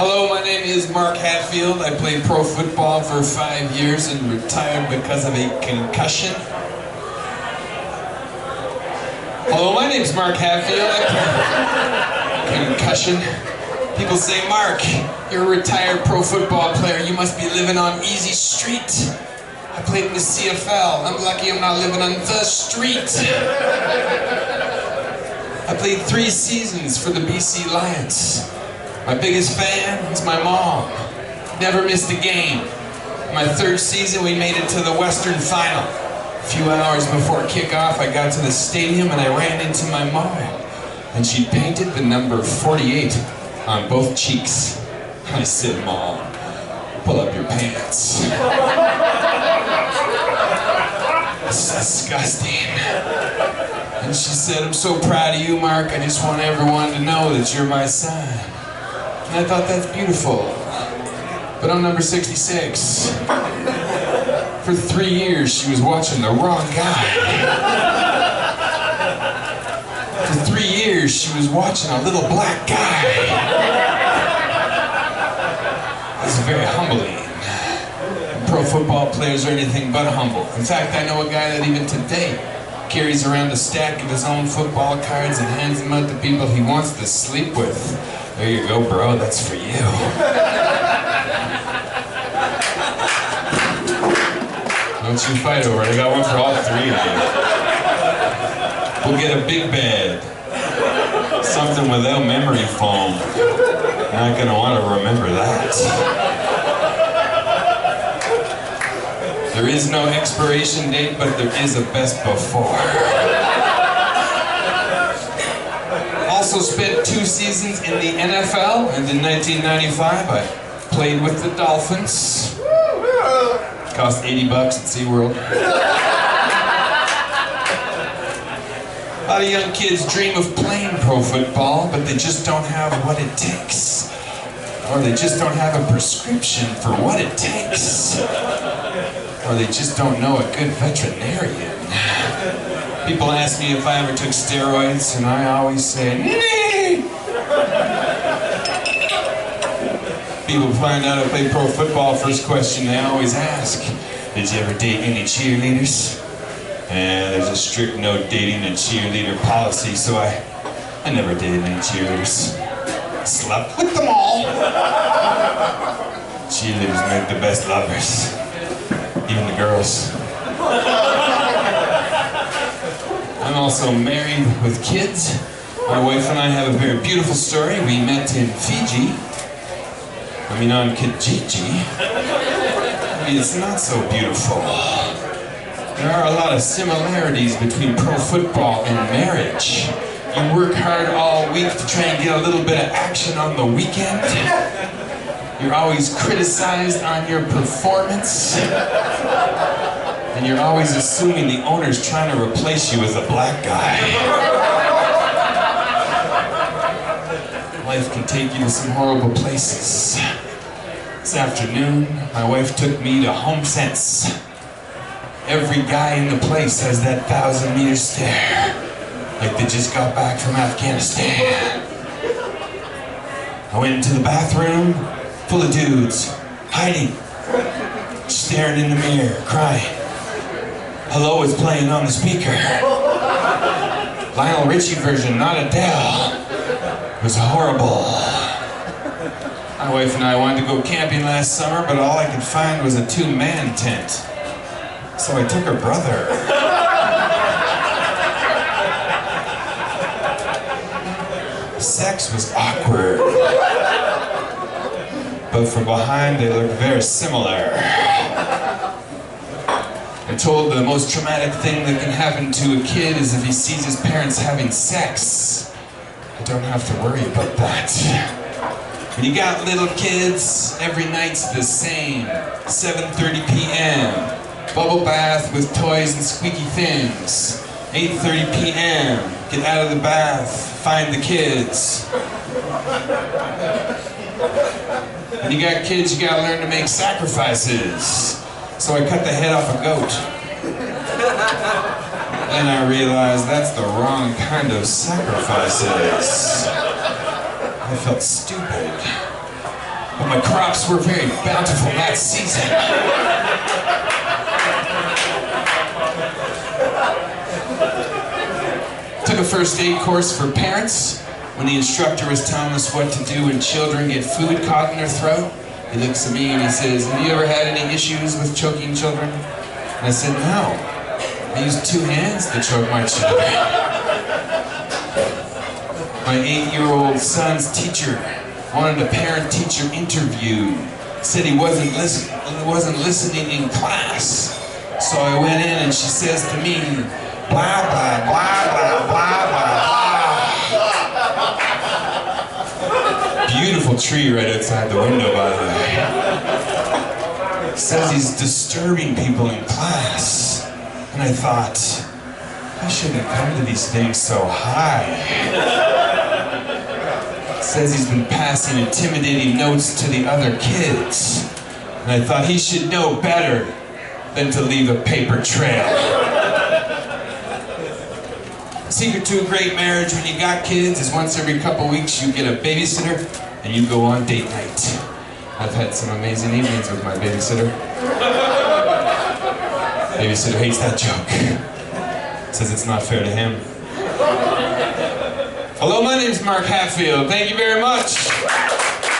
Hello, my name is Mark Hatfield. I played pro football for 5 years and retired because of a concussion. Hello, my name is Mark Hatfield. Concussion. People say, Mark, you're a retired pro football player. You must be living on Easy Street. I played in the CFL. I'm lucky I'm not living on the street. I played 3 seasons for the BC Lions. My biggest fan is my mom. Never missed a game. My 3rd season, we made it to the Western Final. A few hours before kickoff, I got to the stadium and I ran into my mom. And she painted the number 48 on both cheeks. I said, Mom, pull up your pants. It's disgusting. And she said, I'm so proud of you, Mark. I just want everyone to know that you're my son. And I thought, that's beautiful. But I'm number 66. For 3 years, she was watching the wrong guy. For 3 years, she was watching a little black guy. It's very humbling. Pro football players are anything but humble. In fact, I know a guy that even today carries around a stack of his own football cards and hands them out to people he wants to sleep with. There you go, bro, that's for you. Don't you fight over it, I got one for all 3 of you. We'll get a big bed. Something without memory foam. Not gonna want to remember that. There is no expiration date, but there is a best before. Also spent 2 seasons in the NFL, and in 1995 I played with the Dolphins. Cost $80 at SeaWorld. A lot of young kids dream of playing pro football, but they just don't have what it takes. Or they just don't have a prescription for what it takes. Or they just don't know a good veterinarian. People ask me if I ever took steroids, and I always say, nee! People find out I play pro football, first question they always ask, did you ever date any cheerleaders? And there's a strict no dating and cheerleader policy, so I never dated any cheerleaders. Slept with them all. Cheerleaders make the best lovers. Even the girls. I'm also married with kids. My wife and I have a very beautiful story. We met in Fiji. On Kijiji. It's not so beautiful. There are a lot of similarities between pro football and marriage. You work hard all week to try and get a little bit of action on the weekend. You're always criticized on your performance. And you're always assuming the owner's trying to replace you with a black guy. Life can take you to some horrible places. This afternoon, my wife took me to Home Sense. Every guy in the place has that 1,000-meter stare, like they just got back from Afghanistan. I went into the bathroom, full of dudes, hiding, staring in the mirror, crying. Hello is playing on the speaker. Lionel Richie version, not Adele. It was horrible. My wife and I wanted to go camping last summer, but all I could find was a 2-man tent. So I took her brother. Sex was awkward. But from behind they looked very similar. I'm told the most traumatic thing that can happen to a kid is if he sees his parents having sex. I don't have to worry about that. When you got little kids, every night's the same. 7:30 p.m. Bubble bath with toys and squeaky things. 8:30 p.m. Get out of the bath, find the kids. When you got kids, you gotta learn to make sacrifices. So I cut the head off a goat. Then I realized that's the wrong kind of sacrifices. I felt stupid. but my crops were very bountiful that season. Took a first aid course for parents when the instructor was telling us what to do when children get food caught in their throat. He looks at me and he says, "Have you ever had any issues with choking children?" And I said, "No. I use 2 hands to choke my children." My 8-year-old son's teacher wanted a parent-teacher interview. Said he wasn't listening in class. So I went in and she says to me, "Blah, blah, blah, blah, blah, blah, blah." Beautiful tree right outside the window, by the way. Says he's disturbing people in class. And I thought, I shouldn't have come to these things so high. Says he's been passing intimidating notes to the other kids. And I thought he should know better than to leave a paper trail. Secret to a great marriage when you got kids is once every couple weeks you get a babysitter and you go on date night. I've had some amazing evenings with my babysitter. Babysitter hates that joke. Says it's not fair to him. Hello, my name's Mark Hatfield. Thank you very much.